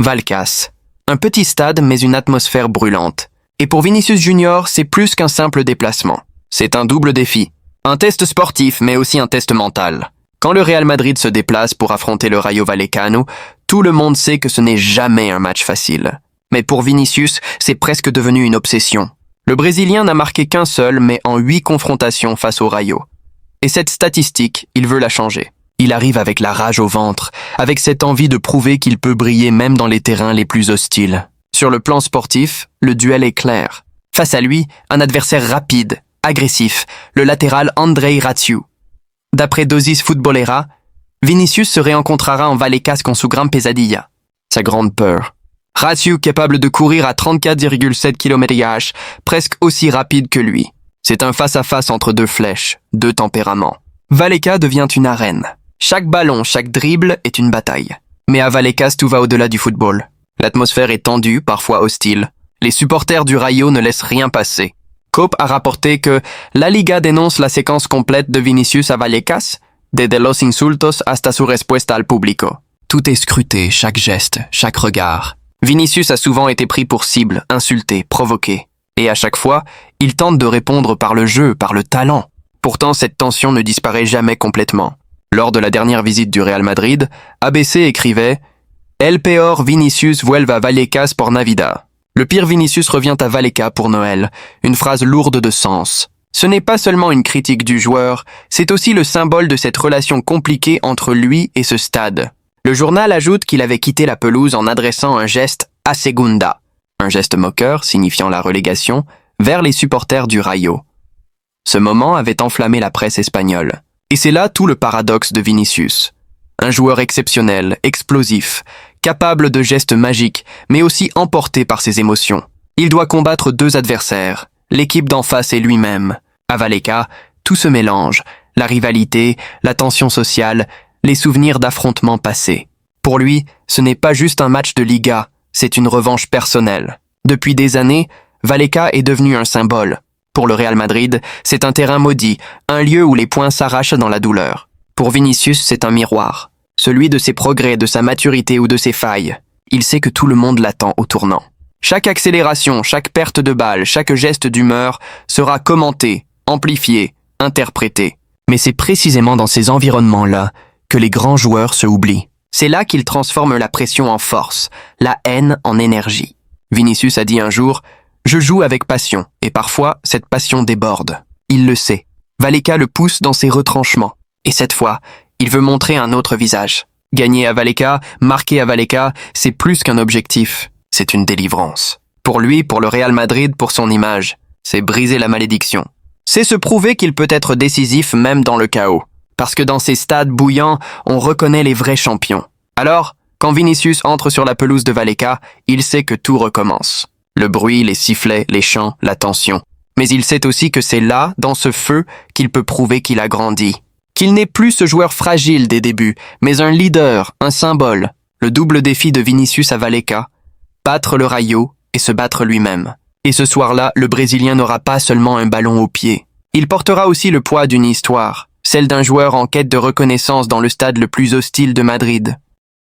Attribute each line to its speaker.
Speaker 1: Vallecas. Un petit stade mais une atmosphère brûlante. Et pour Vinicius Junior, c'est plus qu'un simple déplacement. C'est un double défi. Un test sportif mais aussi un test mental. Quand le Real Madrid se déplace pour affronter le Rayo Vallecano, tout le monde sait que ce n'est jamais un match facile. Mais pour Vinicius, c'est presque devenu une obsession. Le Brésilien n'a marqué qu'un seul, mais en 8 confrontations face au Rayo. Et cette statistique, il veut la changer. Il arrive avec la rage au ventre, avec cette envie de prouver qu'il peut briller même dans les terrains les plus hostiles. Sur le plan sportif, le duel est clair. Face à lui, un adversaire rapide, agressif, le latéral Andrei Raciu. D'après Dosis Futbolera, Vinicius se rencontrera en Vallecas con su gran pesadilla, sa grande peur. Raciu capable de courir à 34,7 km/h, presque aussi rapide que lui. C'est un face-à-face entre deux flèches, deux tempéraments. Vallecas devient une arène. Chaque ballon, chaque dribble est une bataille. Mais à Vallecas, tout va au-delà du football. L'atmosphère est tendue, parfois hostile. Les supporters du Rayo ne laissent rien passer. Cope a rapporté que La Liga dénonce la séquence complète de Vinicius à Vallecas, desde los insultos hasta su respuesta al público. Tout est scruté, chaque geste, chaque regard. Vinicius a souvent été pris pour cible, insulté, provoqué. Et à chaque fois, il tente de répondre par le jeu, par le talent. Pourtant, cette tension ne disparaît jamais complètement. Lors de la dernière visite du Real Madrid, ABC écrivait « El peor Vinicius vuelve a Vallecas por Navidad ». Le pire Vinicius revient à Vallecas pour Noël, une phrase lourde de sens. Ce n'est pas seulement une critique du joueur, c'est aussi le symbole de cette relation compliquée entre lui et ce stade. Le journal ajoute qu'il avait quitté la pelouse en adressant un geste à segunda, un geste moqueur signifiant la relégation, vers les supporters du Rayo. Ce moment avait enflammé la presse espagnole. Et c'est là tout le paradoxe de Vinicius. Un joueur exceptionnel, explosif, capable de gestes magiques, mais aussi emporté par ses émotions. Il doit combattre deux adversaires, l'équipe d'en face et lui-même. À Vallecas, tout se mélange, la rivalité, la tension sociale, les souvenirs d'affrontements passés. Pour lui, ce n'est pas juste un match de Liga, c'est une revanche personnelle. Depuis des années, Vallecas est devenu un symbole. Pour le Real Madrid, c'est un terrain maudit, un lieu où les points s'arrachent dans la douleur. Pour Vinicius, c'est un miroir, celui de ses progrès, de sa maturité ou de ses failles. Il sait que tout le monde l'attend au tournant. Chaque accélération, chaque perte de balle, chaque geste d'humeur sera commenté, amplifié, interprété. Mais c'est précisément dans ces environnements-là que les grands joueurs se oublient. C'est là qu'ils transforment la pression en force, la haine en énergie. Vinicius a dit un jour « Je joue avec passion » et parfois cette passion déborde. Il le sait. Vallecas le pousse dans ses retranchements. Et cette fois, il veut montrer un autre visage. Gagner à Vallecas, marquer à Vallecas, c'est plus qu'un objectif. C'est une délivrance. Pour lui, pour le Real Madrid, pour son image, c'est briser la malédiction. C'est se prouver qu'il peut être décisif même dans le chaos. Parce que dans ces stades bouillants, on reconnaît les vrais champions. Alors, quand Vinicius entre sur la pelouse de Vallecas, il sait que tout recommence. Le bruit, les sifflets, les chants, la tension. Mais il sait aussi que c'est là, dans ce feu, qu'il peut prouver qu'il a grandi. Qu'il n'est plus ce joueur fragile des débuts, mais un leader, un symbole. Le double défi de Vinicius à Vallecas, battre le Rayo et se battre lui-même. Et ce soir-là, le Brésilien n'aura pas seulement un ballon au pied. Il portera aussi le poids d'une histoire, celle d'un joueur en quête de reconnaissance dans le stade le plus hostile de Madrid.